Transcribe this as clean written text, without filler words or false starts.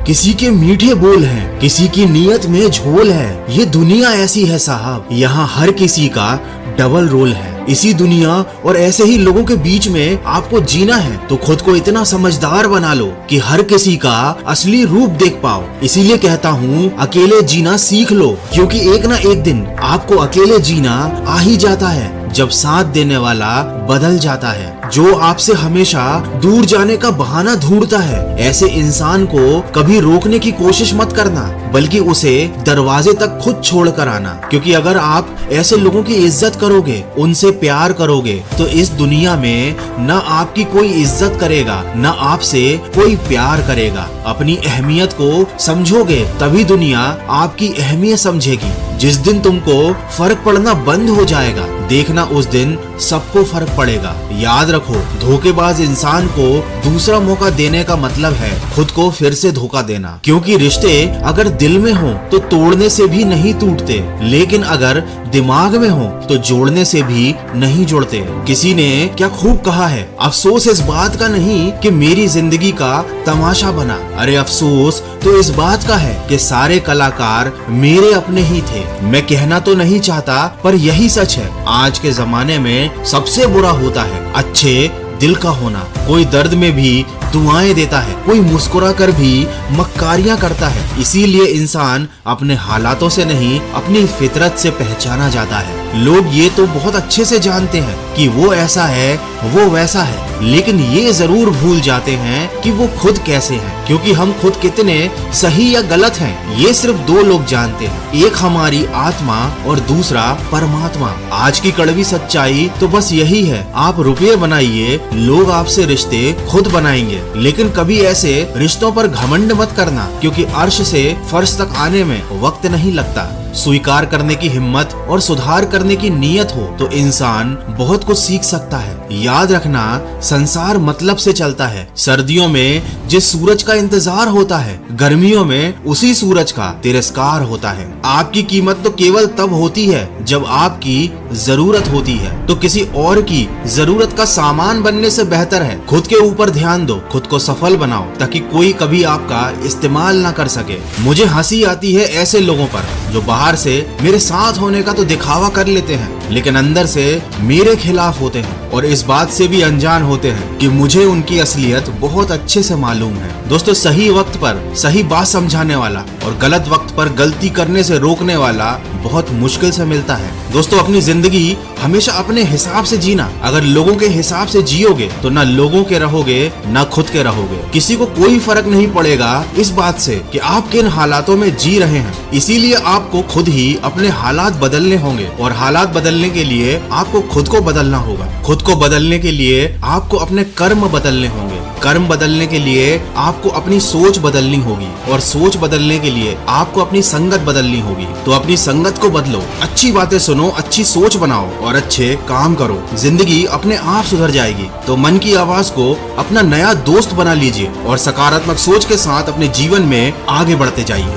किसी के मीठे बोल हैं, किसी की नीयत में झोल है। ये दुनिया ऐसी है साहब, यहाँ हर किसी का डबल रोल है। इसी दुनिया और ऐसे ही लोगों के बीच में आपको जीना है तो खुद को इतना समझदार बना लो कि हर किसी का असली रूप देख पाओ। इसीलिए कहता हूँ अकेले जीना सीख लो, क्योंकि एक ना एक दिन आपको अकेले जीना आ ही जाता है जब साथ देने वाला बदल जाता है। जो आपसे हमेशा दूर जाने का बहाना ढूंढता है, ऐसे इंसान को कभी रोकने की कोशिश मत करना, बल्कि उसे दरवाजे तक खुद छोड़ कर आना। क्योंकि अगर आप ऐसे लोगों की इज्जत करोगे, उनसे प्यार करोगे, तो इस दुनिया में न आपकी कोई इज्जत करेगा, न आपसे कोई प्यार करेगा। अपनी अहमियत को समझोगे तभी दुनिया आपकी अहमियत समझेगी। जिस दिन तुमको फर्क पड़ना बंद हो जाएगा, देखना उस दिन सबको फर्क पड़ेगा। याद रखो, धोखेबाज इंसान को दूसरा मौका देने का मतलब है खुद को फिर से धोखा देना। क्योंकि रिश्ते अगर दिल में हो तो तोड़ने से भी नहीं टूटते, लेकिन अगर दिमाग में हो तो जोड़ने से भी नहीं जुड़ते। किसी ने क्या खूब कहा है, अफसोस इस बात का नहीं कि मेरी जिंदगी का तमाशा बना, अरे अफसोस तो इस बात का है कि सारे कलाकार मेरे अपने ही थे। मैं कहना तो नहीं चाहता, पर यही सच है। आज के जमाने में सबसे बुरा होता है अच्छे दिल का होना। कोई दर्द में भी दुआएं देता है, कोई मुस्कुरा कर भी मक्कारियां करता है। इसीलिए इंसान अपने हालातों से नहीं, अपनी फितरत से पहचाना जाता है। लोग ये तो बहुत अच्छे से जानते हैं कि वो ऐसा है, वो वैसा है, लेकिन ये जरूर भूल जाते हैं कि वो खुद कैसे हैं। क्योंकि हम खुद कितने सही या गलत हैं, ये सिर्फ दो लोग जानते हैं, एक हमारी आत्मा और दूसरा परमात्मा। आज की कड़वी सच्चाई तो बस यही है, आप रुपये बनाइए, लोग आपसे रिश्ते खुद बनाएंगे। लेकिन कभी ऐसे रिश्तों पर घमंड मत करना, क्योंकि अर्श से फर्श तक आने में वक्त नहीं लगता। स्वीकार करने की हिम्मत और सुधार करने की नीयत हो तो इंसान बहुत कुछ सीख सकता है। याद रखना, संसार मतलब से चलता है। सर्दियों में जिस सूरज का इंतजार होता है, गर्मियों में उसी सूरज का तिरस्कार होता है। आपकी कीमत तो केवल तब होती है जब आपकी जरूरत होती है। तो किसी और की जरूरत का सामान बनने से बेहतर है खुद के ऊपर ध्यान दो, खुद को सफल बनाओ, ताकि कोई कभी आपका इस्तेमाल ना कर सके। मुझे हंसी आती है ऐसे लोगों पर जो बाहर से मेरे साथ होने का तो दिखावा कर लेते हैं, लेकिन अंदर से मेरे खिलाफ होते हैं, और इस बात से भी अनजान होते हैं कि मुझे उनकी असलियत बहुत अच्छे से मालूम है। दोस्तों, सही वक्त पर सही बात समझाने वाला और गलत वक्त पर गलती करने से रोकने वाला बहुत मुश्किल से मिलता है। दोस्तों, अपनी जिंदगी हमेशा अपने हिसाब से जीना। अगर लोगों के हिसाब से जियोगे तो ना लोगों के रहोगे, ना खुद के रहोगे। किसी को कोई फर्क नहीं पड़ेगा इस बात से कि आप किन हालातों में जी रहे हैं। इसीलिए आपको खुद ही अपने हालात बदलने होंगे, और हालात बदलने के लिए आपको खुद को बदलना होगा। खुद को बदलने के लिए आपको अपने कर्म बदलने होंगे। कर्म बदलने के लिए आपको अपनी सोच बदलनी होगी, और सोच बदलने के लिए आपको अपनी संगत बदलनी होगी। तो अपनी संगत को बदलो, अच्छी बातें सुनो, अच्छी सोच बनाओ और अच्छे काम करो। जिंदगी अपने आप सुधर जाएगी। तो मन की आवाज को अपना नया दोस्त बना लीजिए और सकारात्मक सोच के साथ अपने जीवन में आगे बढ़ते जाइए।